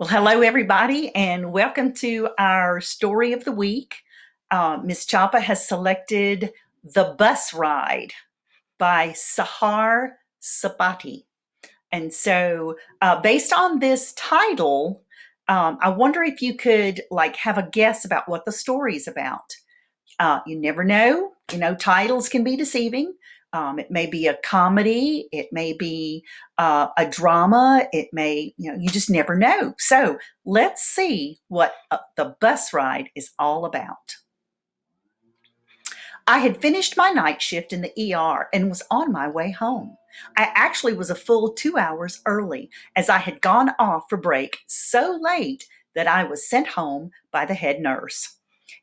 Well, hello, everybody, and welcome to our story of the week. Miss Chapa has selected The Bus Ride by Sahar Sabati. And so, based on this title, I wonder if you could have a guess about what the story is about. You never know. Titles can be deceiving. It may be a comedy. It may be a drama. It may, you just never know. So let's see what the bus ride is all about. I had finished my night shift in the ER and was on my way home. I actually was a full 2 hours early as I had gone off for break so late that I was sent home by the head nurse.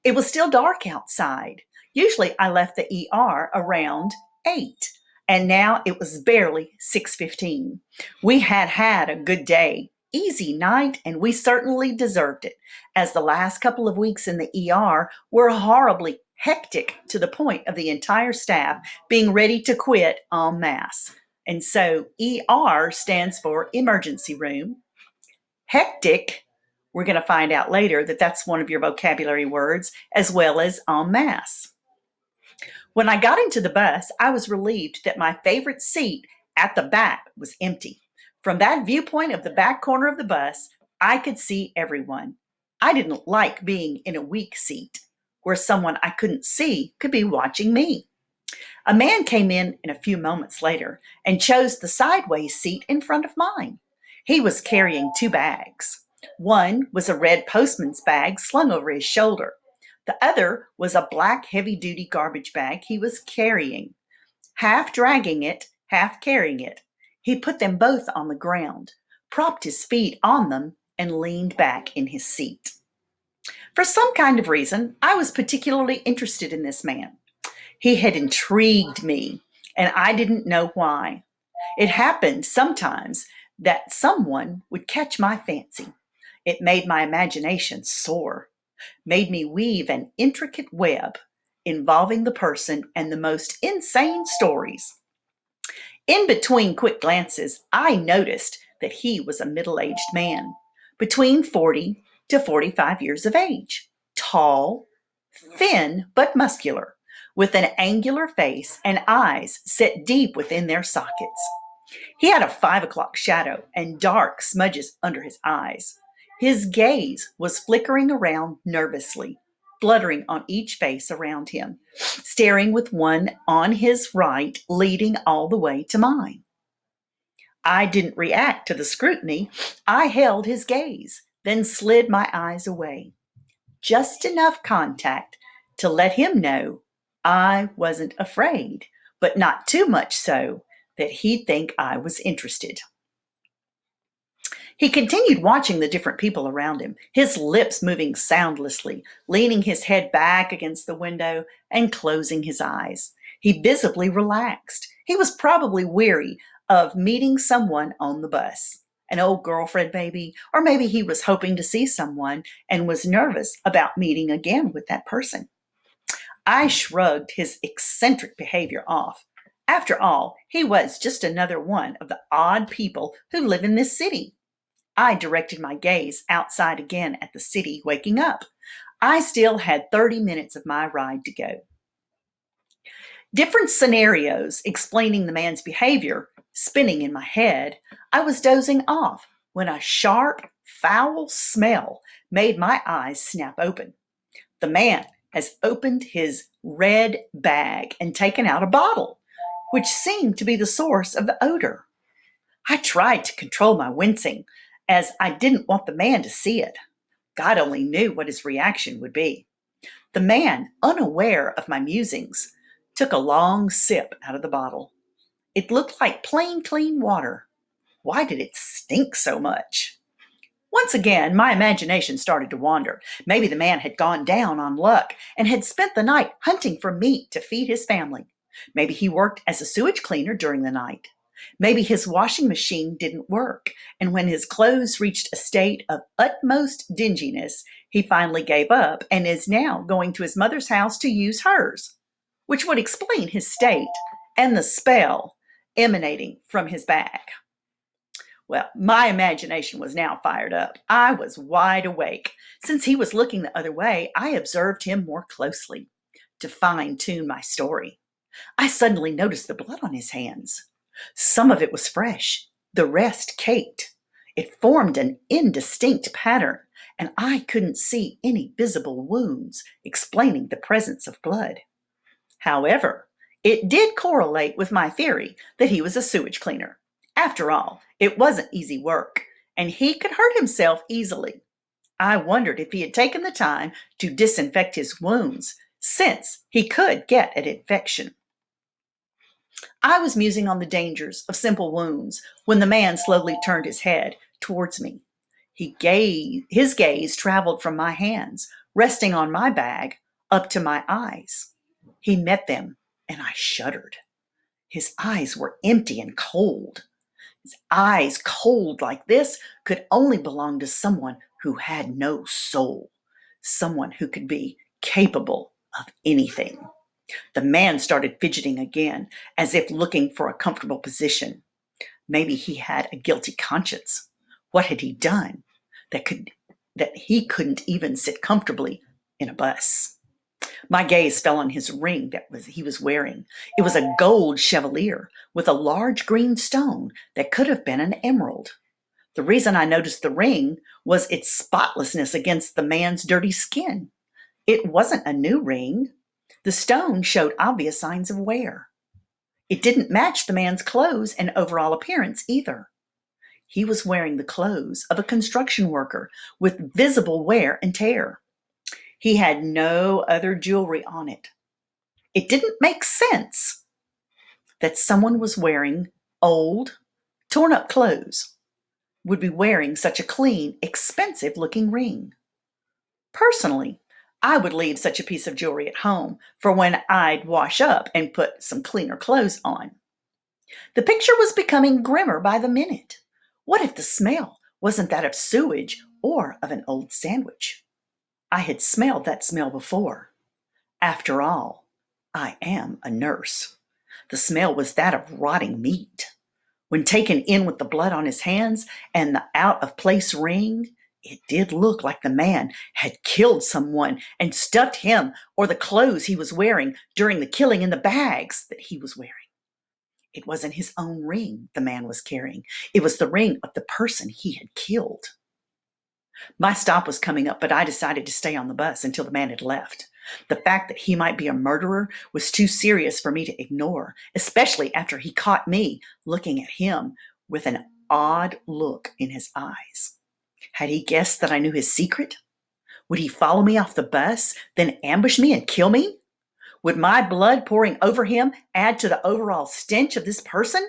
It was still dark outside. Usually I left the ER around 8, and now it was barely 6:15. We had a good day, easy night, and we certainly deserved it, as the last couple of weeks in the ER were horribly hectic to the point of the entire staff being ready to quit en masse. And so ER stands for emergency room. Hectic, we're going to find out later that that's one of your vocabulary words, as well as en masse. When I got into the bus, I was relieved that my favorite seat at the back was empty. From that viewpoint of the back corner of the bus, I could see everyone. I didn't like being in a weak seat where someone I couldn't see could be watching me. A man came in a few moments later and chose the sideways seat in front of mine. He was carrying 2 bags. One was a red postman's bag slung over his shoulder. The other was a black heavy-duty garbage bag he was carrying. Half dragging it, half carrying it, he put them both on the ground, propped his feet on them, and leaned back in his seat. For some kind of reason, I was particularly interested in this man. He had intrigued me, and I didn't know why. It happened sometimes that someone would catch my fancy. It made my imagination soar, made me weave an intricate web involving the person and the most insane stories. In between quick glances, I noticed that he was a middle-aged man, between 40 to 45 years of age, tall, thin but muscular, with an angular face and eyes set deep within their sockets. He had a 5 o'clock shadow and dark smudges under his eyes. His gaze was flickering around nervously, fluttering on each face around him, staring with one on his right leading all the way to mine. I didn't react to the scrutiny. I held his gaze, then slid my eyes away. Just enough contact to let him know I wasn't afraid, but not too much so that he'd think I was interested. He continued watching the different people around him, his lips moving soundlessly, leaning his head back against the window and closing his eyes. He visibly relaxed. He was probably weary of meeting someone on the bus, an old girlfriend maybe, or maybe he was hoping to see someone and was nervous about meeting again with that person. I shrugged his eccentric behavior off. After all, he was just another one of the odd people who live in this city. I directed my gaze outside again at the city waking up. I still had 30 minutes of my ride to go. Different scenarios explaining the man's behavior spinning in my head, I was dozing off when a sharp, foul smell made my eyes snap open. The man has opened his red bag and taken out a bottle, which seemed to be the source of the odor. I tried to control my wincing, as I didn't want the man to see it. God only knew what his reaction would be. The man, unaware of my musings, took a long sip out of the bottle. It looked like plain, clean water. Why did it stink so much? Once again, my imagination started to wander. Maybe the man had gone down on luck and had spent the night hunting for meat to feed his family. Maybe he worked as a sewage cleaner during the night. Maybe his washing machine didn't work, and when his clothes reached a state of utmost dinginess, he finally gave up and is now going to his mother's house to use hers, which would explain his state and the smell emanating from his bag. Well, my imagination was now fired up. I was wide awake. Since he was looking the other way, I observed him more closely to fine tune my story. I suddenly noticed the blood on his hands. Some of it was fresh, the rest caked. It formed an indistinct pattern, and I couldn't see any visible wounds explaining the presence of blood. However, it did correlate with my theory that he was a sewage cleaner. After all, it wasn't easy work, and he could hurt himself easily. I wondered if he had taken the time to disinfect his wounds, since he could get an infection. I was musing on the dangers of simple wounds when the man slowly turned his head towards me. His gaze traveled from my hands, resting on my bag, up to my eyes. He met them, and I shuddered. His eyes were empty and cold. His eyes, cold like this, could only belong to someone who had no soul, someone who could be capable of anything. The man started fidgeting again, as if looking for a comfortable position. Maybe he had a guilty conscience. What had he done that he couldn't even sit comfortably in a bus? My gaze fell on his ring he was wearing. It was a gold chevalier with a large green stone that could have been an emerald. The reason I noticed the ring was its spotlessness against the man's dirty skin. It wasn't a new ring. The stone showed obvious signs of wear. It didn't match the man's clothes and overall appearance either. He was wearing the clothes of a construction worker with visible wear and tear. He had no other jewelry on it. It didn't make sense that someone was wearing old, torn up clothes would be wearing such a clean, expensive looking ring. Personally, I would leave such a piece of jewelry at home for when I'd wash up and put some cleaner clothes on. The picture was becoming grimmer by the minute. What if the smell wasn't that of sewage or of an old sandwich? I had smelled that smell before. After all, I am a nurse. The smell was that of rotting meat. When taken in with the blood on his hands and the out of place ring, it did look like the man had killed someone and stuffed him or the clothes he was wearing during the killing in the bags that he was wearing. It wasn't his own ring the man was carrying. It was the ring of the person he had killed. My stop was coming up, but I decided to stay on the bus until the man had left. The fact that he might be a murderer was too serious for me to ignore, especially after he caught me looking at him with an odd look in his eyes. Had he guessed that I knew his secret? Would he follow me off the bus, then ambush me and kill me? Would my blood pouring over him add to the overall stench of this person?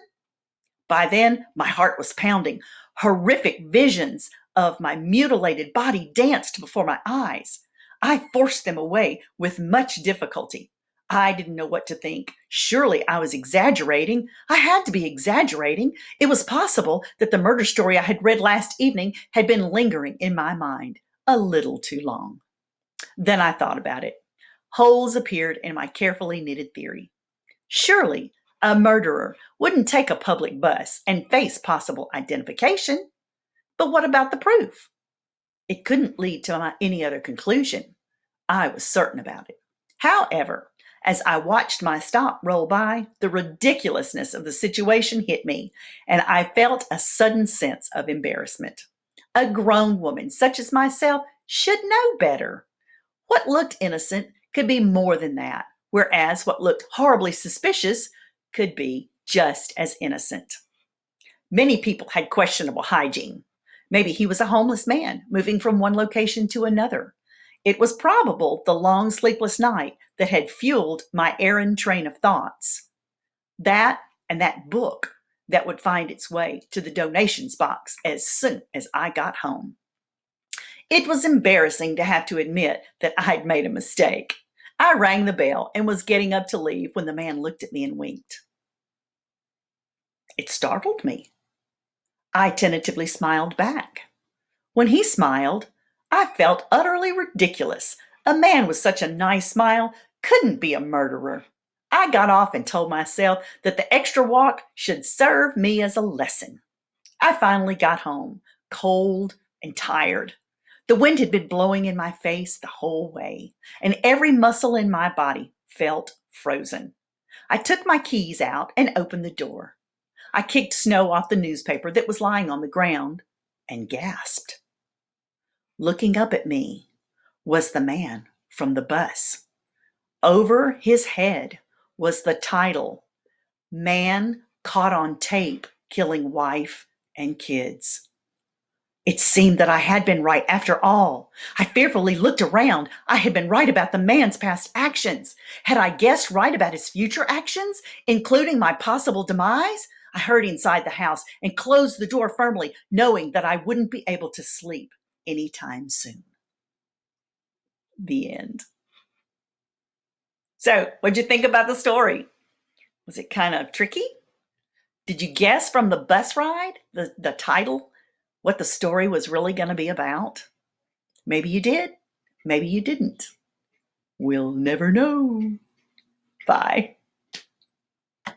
By then, my heart was pounding. Horrific visions of my mutilated body danced before my eyes. I forced them away with much difficulty. I didn't know what to think. Surely I was exaggerating. I had to be exaggerating. It was possible that the murder story I had read last evening had been lingering in my mind a little too long. Then I thought about it. Holes appeared in my carefully knitted theory. Surely a murderer wouldn't take a public bus and face possible identification. But what about the proof? It couldn't lead to any other conclusion. I was certain about it. However, as I watched my stop roll by, the ridiculousness of the situation hit me, and I felt a sudden sense of embarrassment. A grown woman such as myself should know better. What looked innocent could be more than that, whereas what looked horribly suspicious could be just as innocent. Many people had questionable hygiene. Maybe he was a homeless man moving from one location to another. It was probable the long sleepless night that had fueled my errand train of thoughts. That and that book that would find its way to the donations box as soon as I got home. It was embarrassing to have to admit that I'd made a mistake. I rang the bell and was getting up to leave when the man looked at me and winked. It startled me. I tentatively smiled back. When he smiled, I felt utterly ridiculous. A man with such a nice smile couldn't be a murderer. I got off and told myself that the extra walk should serve me as a lesson. I finally got home, cold and tired. The wind had been blowing in my face the whole way, and every muscle in my body felt frozen. I took my keys out and opened the door. I kicked snow off the newspaper that was lying on the ground and gasped. Looking up at me was the man from the bus. Over his head was the title, Man Caught on Tape Killing Wife and Kids. It seemed that I had been right after all. I fearfully looked around. I had been right about the man's past actions. Had I guessed right about his future actions, including my possible demise? I hurried inside the house and closed the door firmly, knowing that I wouldn't be able to sleep anytime soon. The end. So, what'd you think about the story? Was it kind of tricky? Did you guess from the bus ride, the title, what the story was really going to be about? Maybe you did. Maybe you didn't. We'll never know. Bye.